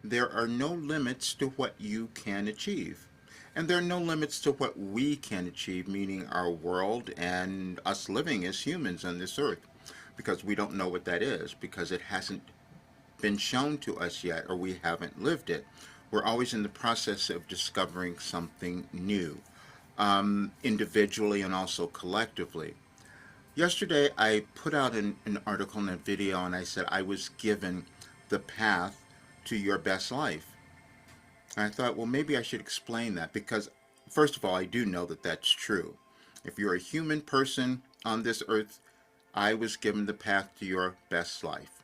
there are no limits to what you can achieve. And there are no limits to what we can achieve, meaning our world and us living as humans on this earth, because we don't know what that is, because it hasn't been shown to us yet, or we haven't lived it. We're always in the process of discovering something new, individually and also collectively. Yesterday, I put out an article and a video, and I said I was given the path to your best life. And I thought, well, maybe I should explain that because, first of all, I do know that that's true. If you're a human person on this earth, I was given the path to your best life.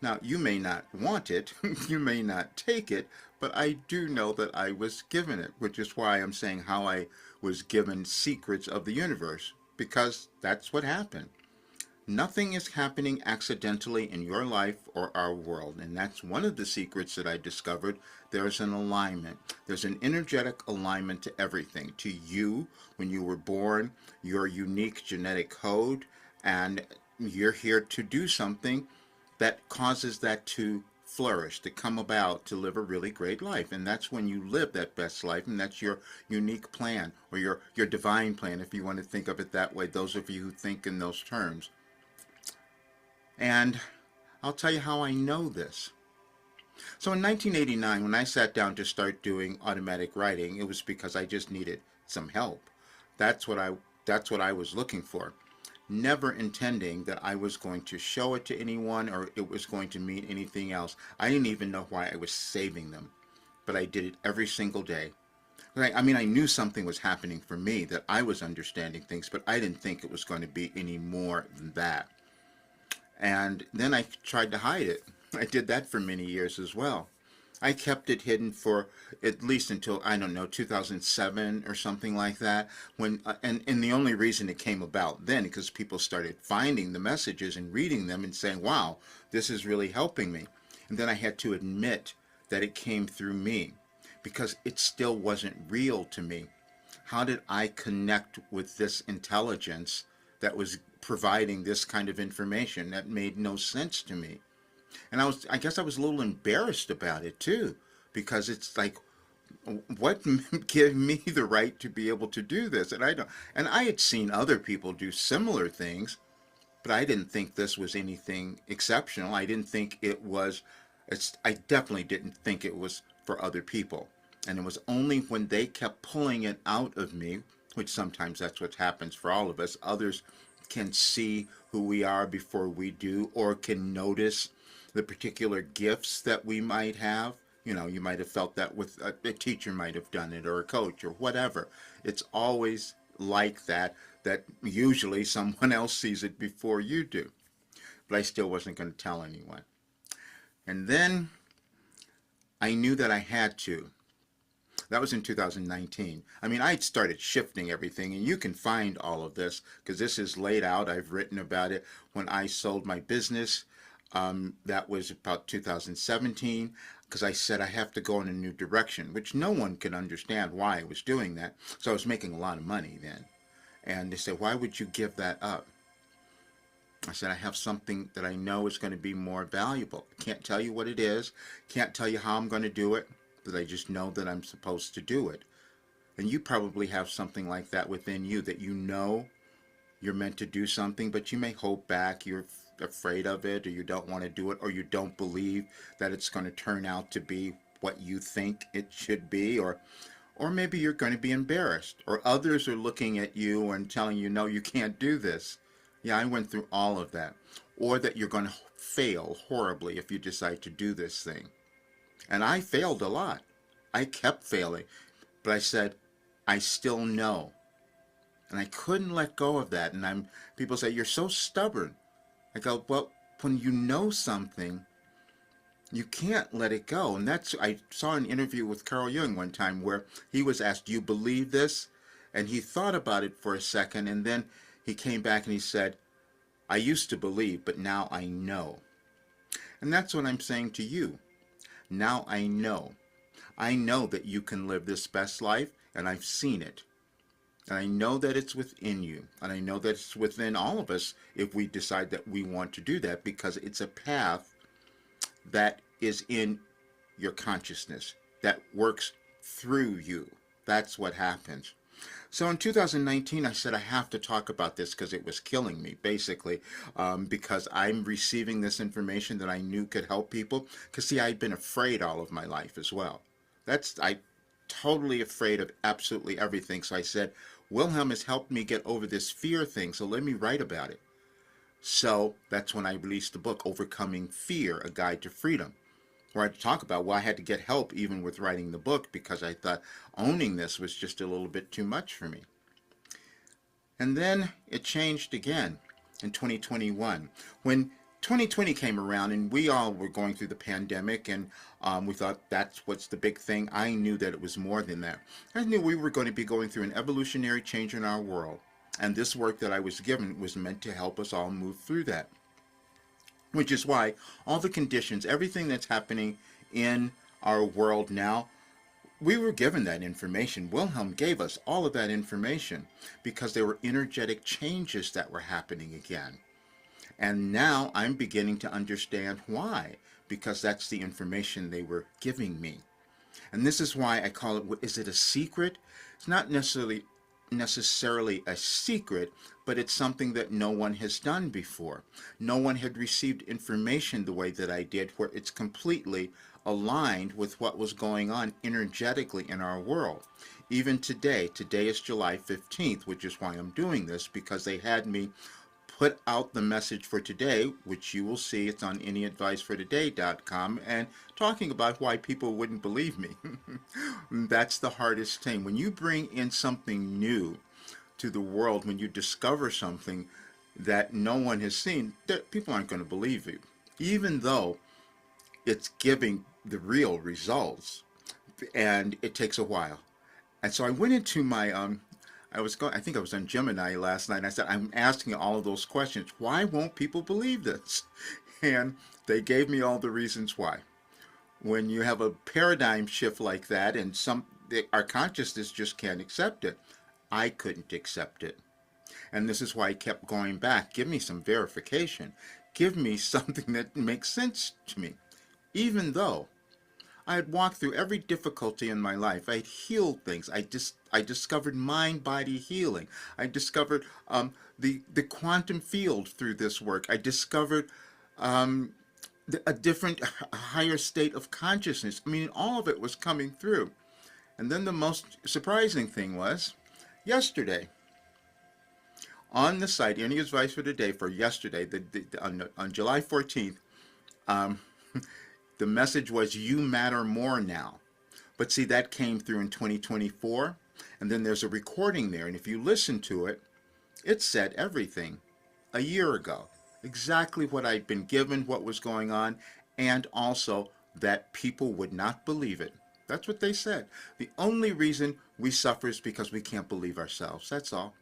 Now, you may not want it, you may not take it, but I do know that I was given it, which is why I'm saying how I was given secrets of the universe, because that's what happened. Nothing is happening accidentally in your life or our world, and that's one of the secrets that I discovered. There's an alignment. There's an energetic alignment to everything. To you, when you were born, your unique genetic code, and you're here to do something that causes that to flourish, to come about, to live a really great life. And that's when you live that best life, and that's your unique plan, or your divine plan, if you want to think of it that way, those of you who think in those terms. And I'll tell you how I know this. So in 1989, when I sat down to start doing automatic writing, it was because I just needed some help. That's what I that's what I was looking for. Never intending that I was going to show it to anyone or it was going to mean anything else. I didn't even know why I was saving them, but I did it every single day. I mean, I knew something was happening for me, that I was understanding things, but I didn't think it was going to be any more than that. And then I tried to hide it. I did that for many years as well. I kept it hidden for at least until, I don't know, 2007 or something like that. And the only reason it came about then, because people started finding the messages and reading them and saying, wow, this is really helping me. And then I had to admit that it came through me because it still wasn't real to me. How did I connect with this intelligence that was providing this kind of information that made no sense to me? And I guess I was a little embarrassed about it too, because it's like, what gave me the right to be able to do this? And I had seen other people do similar things, but I didn't think this was anything exceptional. I didn't think it was, I definitely didn't think it was for other people. And it was only when they kept pulling it out of me, which sometimes that's what happens for all of us. Others can see who we are before we do, or can notice the particular gifts that we might have. You know, you might have felt that with a teacher might have done it, or a coach, or whatever. It's always like that, that usually someone else sees it before you do. But I still wasn't going to tell anyone. And then I knew that I had to. That was in 2019. I mean, I had started shifting everything, and you can find all of this because this is laid out. I've written about it when I sold my business. That was about 2017, because I said I have to go in a new direction, which no one could understand why I was doing that. So I was making a lot of money then. And they said, why would you give that up? I said, I have something that I know is going to be more valuable. I can't tell you what it is, can't tell you how I'm going to do it, but I just know that I'm supposed to do it. And you probably have something like that within you, that you know you're meant to do something, but you may hold back, you're afraid of it, or you don't want to do it, or you don't believe that it's going to turn out to be what you think it should be, or maybe you're going to be embarrassed, or others are looking at you and telling you, no, you can't do this. Yeah, I went through all of that. Or that you're going to fail horribly if you decide to do this thing. And I failed a lot. I kept failing. But I said, I still know. And I couldn't let go of that. And people say, you're so stubborn. I go, well, when you know something, you can't let it go. And I saw an interview with Carl Jung one time where he was asked, do you believe this? And he thought about it for a second, and then he came back and he said, I used to believe, but now I know. And that's what I'm saying to you. Now I know. I know that you can live this best life, and I've seen it. And I know that it's within you. And I know that it's within all of us if we decide that we want to do that, because it's a path that is in your consciousness that works through you. That's what happens. So in 2019, I said I have to talk about this because it was killing me, basically, because I'm receiving this information that I knew could help people. Because, see, I'd been afraid all of my life as well. I totally afraid of absolutely everything. So I said, Wilhelm has helped me get over this fear thing, so let me write about it. So that's when I released the book, Overcoming Fear, A Guide to Freedom, where I talk about why I had to get help even with writing the book because I thought owning this was just a little bit too much for me. And then it changed again in 2021 when 2020 came around and we all were going through the pandemic, and we thought that's what's the big thing. I knew that it was more than that. I knew we were going to be going through an evolutionary change in our world, and this work that I was given was meant to help us all move through that. Which is why all the conditions, everything that's happening in our world now, we were given that information. Wilhelm gave us all of that information because there were energetic changes that were happening again. And now I'm beginning to understand why, because that's the information they were giving me. And this is why I call it, is it a secret? It's not necessarily a secret, but it's something that no one has done before. No one had received information the way that I did, where it's completely aligned with what was going on energetically in our world. Even today is July 15th, which is why I'm doing this, because they had me put out the message for today, which you will see, it's on anyadvicefortoday.com, and talking about why people wouldn't believe me. That's the hardest thing. When you bring in something new to the world, when you discover something that no one has seen, that people aren't going to believe you, even though it's giving the real results, and it takes a while. And so I went into my I think I was on Gemini last night, and I said, I'm asking all of those questions. Why won't people believe this? And they gave me all the reasons why. When you have a paradigm shift like that, and our consciousness just can't accept it. I couldn't accept it. And this is why I kept going back. Give me some verification. Give me something that makes sense to me. Even though I had walked through every difficulty in my life. I had healed things. I discovered mind-body healing. I discovered the quantum field through this work. I discovered a different, higher state of consciousness. I mean, all of it was coming through. And then the most surprising thing was yesterday. On the site, Any Advice for Today, for yesterday, on July 14th, the message was, you matter more now. But see, that came through in 2024, and then there's a recording there, and if you listen to it, it said everything a year ago. Exactly what I'd been given, what was going on, and also that people would not believe it. That's what they said. The only reason we suffer is because we can't believe ourselves. That's all.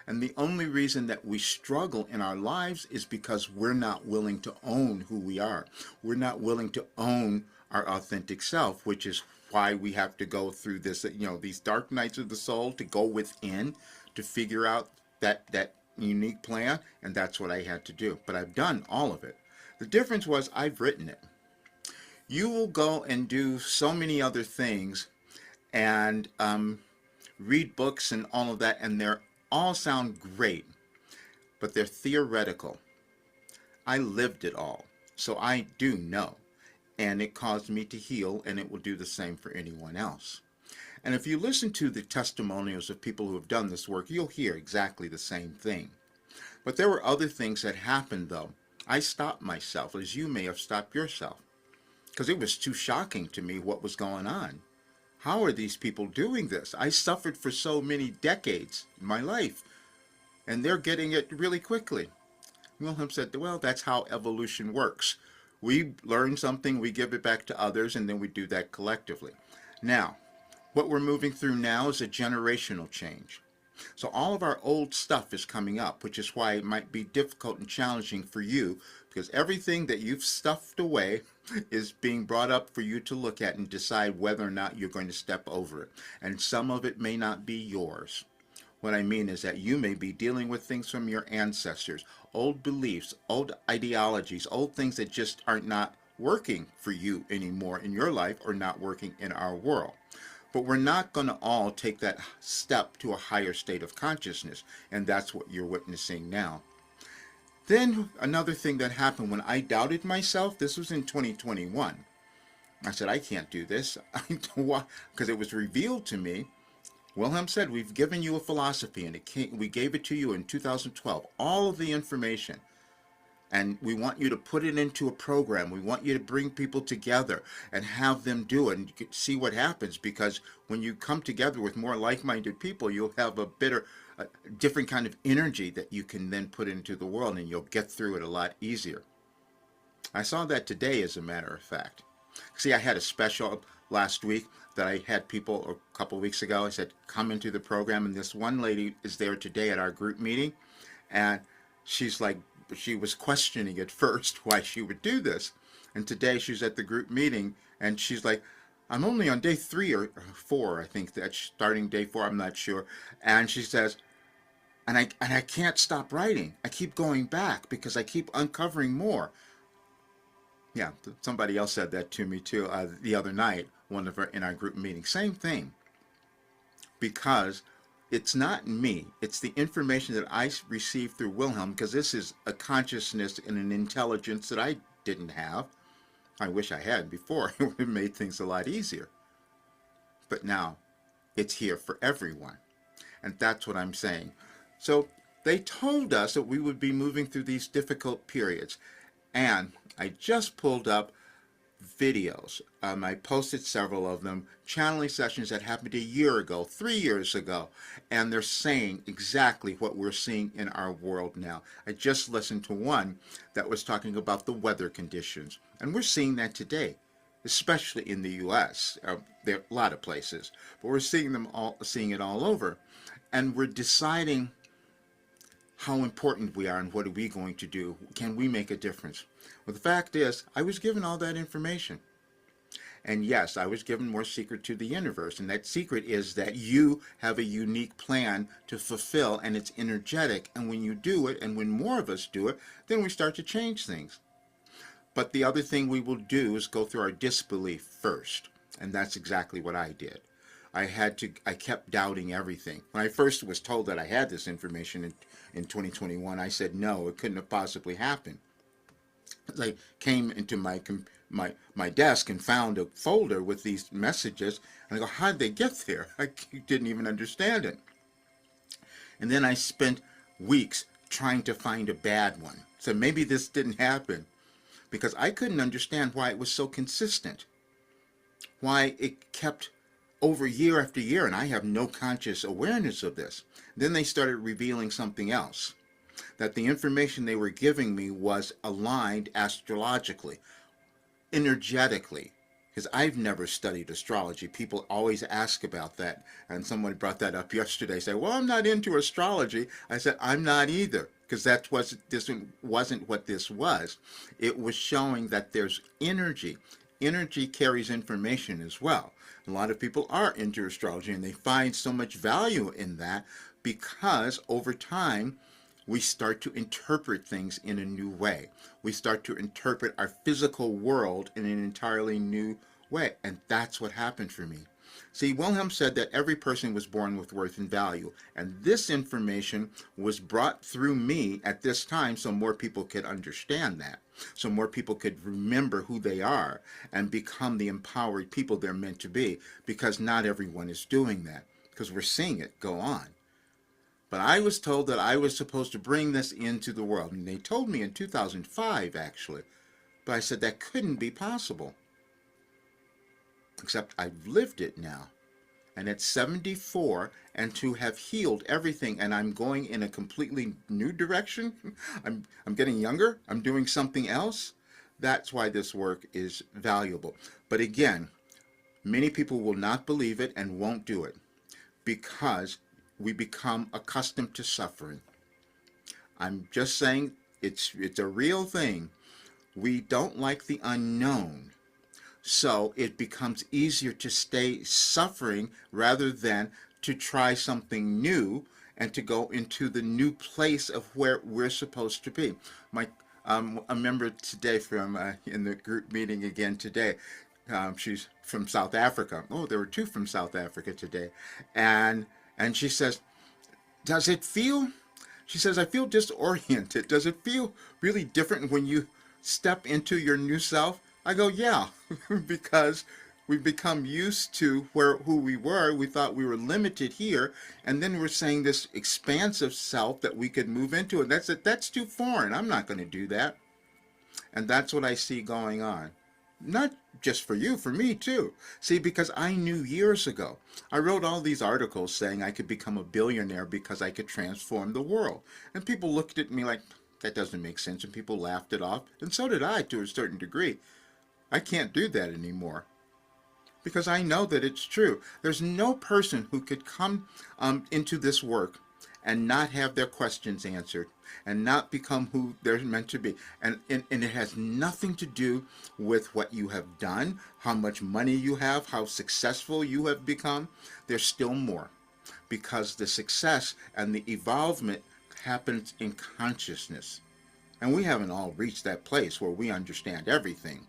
And the only reason that we struggle in our lives is because we're not willing to own who we are. We're not willing to own our authentic self, which is why we have to go through this, these dark nights of the soul, to go within, to figure out that unique plan. And that's what I had to do. But I've done all of it. The difference was I've written it. You will go and do so many other things and read books and all of that, and they're all sound great, but they're theoretical. I lived it all, so I do know, and it caused me to heal, and it will do the same for anyone else. And if you listen to the testimonials of people who have done this work, you'll hear exactly the same thing. But there were other things that happened, though. I stopped myself, as you may have stopped yourself, because it was too shocking to me what was going on. How are these people doing this? I suffered for so many decades in my life, and they're getting it really quickly. Wilhelm said, well, that's how evolution works. We learn something, we give it back to others, and then we do that collectively. Now, what we're moving through now is a generational change. So all of our old stuff is coming up, which is why it might be difficult and challenging for you, because everything that you've stuffed away is being brought up for you to look at and decide whether or not you're going to step over it. And some of it may not be yours. What I mean is that you may be dealing with things from your ancestors, old beliefs, old ideologies, old things that just are not working for you anymore in your life or not working in our world. But we're not going to all take that step to a higher state of consciousness, and that's what you're witnessing now. Then another thing that happened when I doubted myself, this was in 2021. I said, I can't do this. I don't want, because it was revealed to me. Wilhelm said, we've given you a philosophy, and we gave it to you in 2012, all of the information. And we want you to put it into a program. We want you to bring people together and have them do it and see what happens. Because when you come together with more like-minded people, you'll have a different kind of energy that you can then put into the world, and you'll get through it a lot easier. I saw that today, as a matter of fact. See, I had a special last week that I had people a couple of weeks ago. I said, come into the program. And this one lady is there today at our group meeting. And she's like, she was questioning at first why she would do this. And today she's at the group meeting and she's like, I'm only on day 3 or 4. I think that's starting day 4. I'm not sure. And she says, and I can't stop writing. I keep going back because I keep uncovering more. Yeah, somebody else said that to me too the other night, in our group meeting. Same thing. Because it's not me. It's the information that I received through Wilhelm, because this is a consciousness and an intelligence that I didn't have. I wish I had before. It would have made things a lot easier. But now it's here for everyone. And that's what I'm saying. So they told us that we would be moving through these difficult periods. And I just pulled up videos. I posted several of them, channeling sessions that happened a year ago, 3 years ago, and they're saying exactly what we're seeing in our world now. I just listened to one that was talking about the weather conditions, and we're seeing that today, especially in the U.S. There are a lot of places, but we're seeing it all over, and we're deciding how important we are and what are we going to do. Can we make a difference? Well, the fact is, I was given all that information. And yes, I was given more secret to the universe. And that secret is that you have a unique plan to fulfill, and it's energetic. And when you do it, and when more of us do it, then we start to change things. But the other thing we will do is go through our disbelief first. And that's exactly what I did. I kept doubting everything. When I first was told that I had this information in 2021, I said, no, it couldn't have possibly happened. I came into my desk and found a folder with these messages, and I go, how did they get there? I didn't even understand it. And then I spent weeks trying to find a bad one. So maybe this didn't happen, because I couldn't understand why it was so consistent, why it kept over year after year, and I have no conscious awareness of this. Then they started revealing something else, that the information they were giving me was aligned astrologically, energetically, because I've never studied astrology. People always ask about that, and someone brought that up yesterday, said, well, I'm not into astrology. I said, I'm not either, because this wasn't what this was. It was showing that there's energy. Energy carries information as well. A lot of people are into astrology, and they find so much value in that because over time, we start to interpret things in a new way. We start to interpret our physical world in an entirely new way, and that's what happened for me. See, Wilhelm said that every person was born with worth and value, and this information was brought through me at this time so more people could understand that, so more people could remember who they are and become the empowered people they're meant to be, because not everyone is doing that, because we're seeing it go on. But I was told that I was supposed to bring this into the world, and they told me in 2005, actually, but I said that couldn't be possible. Except I've lived it now, and at 74, and to have healed everything, and I'm going in a completely new direction. I'm getting younger. I'm doing something else. That's why this work is valuable. But again, many people will not believe it and won't do it because we become accustomed to suffering. I'm just saying it's a real thing. We don't like the unknown. So it becomes easier to stay suffering rather than to try something new and to go into the new place of where we're supposed to be. A member today from in the group meeting again today. She's from South Africa. Oh, there were two from South Africa today, and and she says, "Does it feel?" She says, "I feel disoriented. Does it feel really different when you step into your new self?" I go, "Yeah," because we've become used to who we were. We thought we were limited here, and then we're saying this expansive self that we could move into, and that's too foreign. I'm not going to do that. And that's what I see going on. Not just for you, for me too. See, because I knew years ago, I wrote all these articles saying I could become a billionaire because I could transform the world. And people looked at me like, that doesn't make sense, and people laughed it off. And so did I to a certain degree. I can't do that anymore because I know that it's true. There's no person who could come into this work and not have their questions answered and not become who they're meant to be. And it has nothing to do with what you have done, how much money you have, how successful you have become. There's still more, because the success and the evolvement happens in consciousness. And we haven't all reached that place where we understand everything.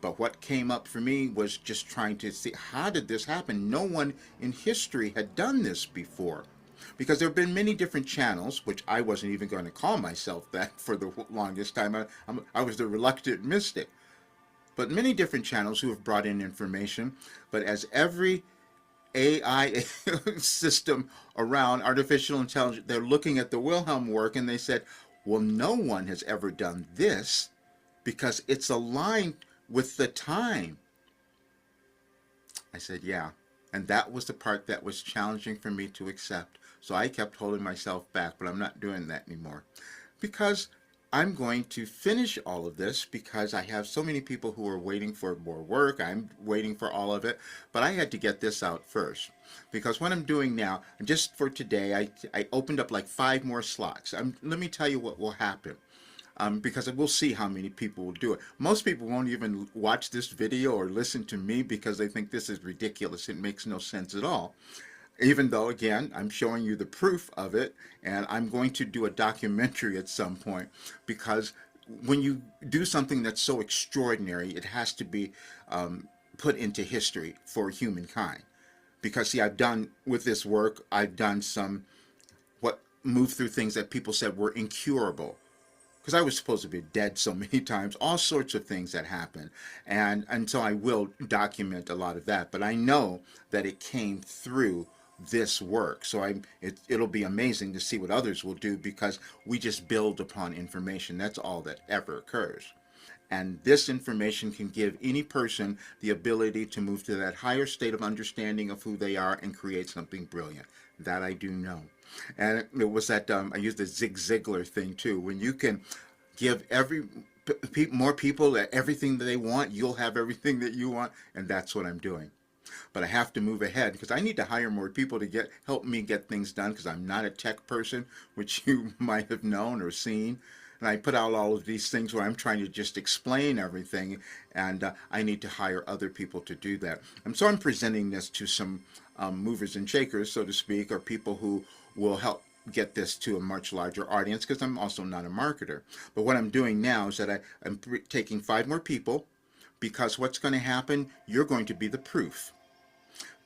But what came up for me was just trying to see, how did this happen? No one in history had done this before. Because there have been many different channels, which I wasn't even going to call myself that for the longest time. I was the reluctant mystic. But many different channels who have brought in information. But as every AI system around artificial intelligence, they're looking at the Wilhelm work and they said, well, no one has ever done this because it's aligned with the time. I said, yeah. And that was the part that was challenging for me to accept. So I kept holding myself back, but I'm not doing that anymore. Because I'm going to finish all of this because I have so many people who are waiting for more work. I'm waiting for all of it. But I had to get this out first. Because what I'm doing now, just for today, I opened up like 5 more slots. Let me tell you what will happen. Because we'll see how many people will do it. Most people won't even watch this video or listen to me because they think this is ridiculous. It makes no sense at all. Even though, again, I'm showing you the proof of it, and I'm going to do a documentary at some point, because when you do something that's so extraordinary, it has to be put into history for humankind. Because, see, I've done, with this work, I've done some, moved through things that people said were incurable. Because I was supposed to be dead so many times, all sorts of things that happened. And so I will document a lot of that. But I know that it came through this work. So it'll be amazing to see what others will do, because we just build upon information. That's all that ever occurs. And this information can give any person the ability to move to that higher state of understanding of who they are and create something brilliant. That I do know. And it was that, I used the Zig Ziglar thing too. When you can give more people everything that they want, you'll have everything that you want. And that's what I'm doing. But I have to move ahead because I need to hire more people to help me get things done, because I'm not a tech person, which you might have known or seen. And I put out all of these things where I'm trying to just explain everything, and I need to hire other people to do that. And so I'm presenting this to some movers and shakers, so to speak, or people who will help get this to a much larger audience, because I'm also not a marketer. But what I'm doing now is that I'm taking 5 more people, because what's going to happen, you're going to be the proof.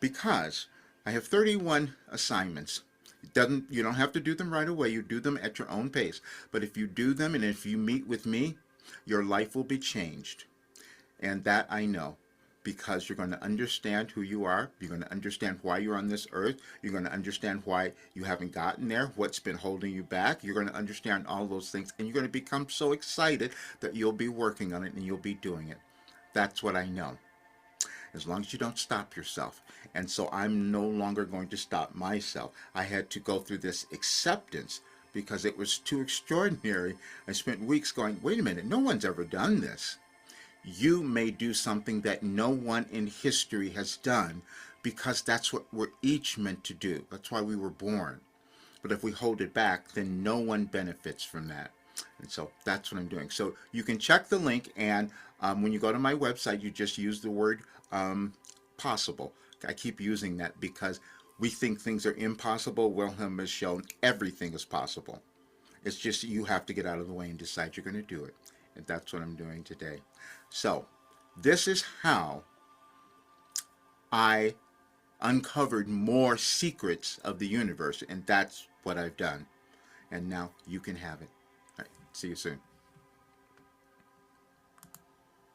Because I have 31 assignments. You don't have to do them right away. You do them at your own pace. But if you do them and if you meet with me, your life will be changed. And that I know, because you're going to understand who you are. You're going to understand why you're on this earth. You're going to understand why you haven't gotten there, what's been holding you back. You're going to understand all those things, and you're going to become so excited that you'll be working on it and you'll be doing it. That's what I know. As long as you don't stop yourself. And so I'm no longer going to stop myself. I had to go through this acceptance because it was too extraordinary. I spent weeks going, wait a minute, no one's ever done this. You may do something that no one in history has done, because that's what we're each meant to do. That's why we were born. But if we hold it back, then no one benefits from that. And so that's what I'm doing. So you can check the link, and when you go to my website, you just use the word possible. I keep using that because we think things are impossible. Wilhelm has shown everything is possible. It's just you have to get out of the way and decide you're going to do it. And that's what I'm doing today. So, this is how I uncovered more secrets of the universe, and that's what I've done. And now you can have it. All right, see you soon.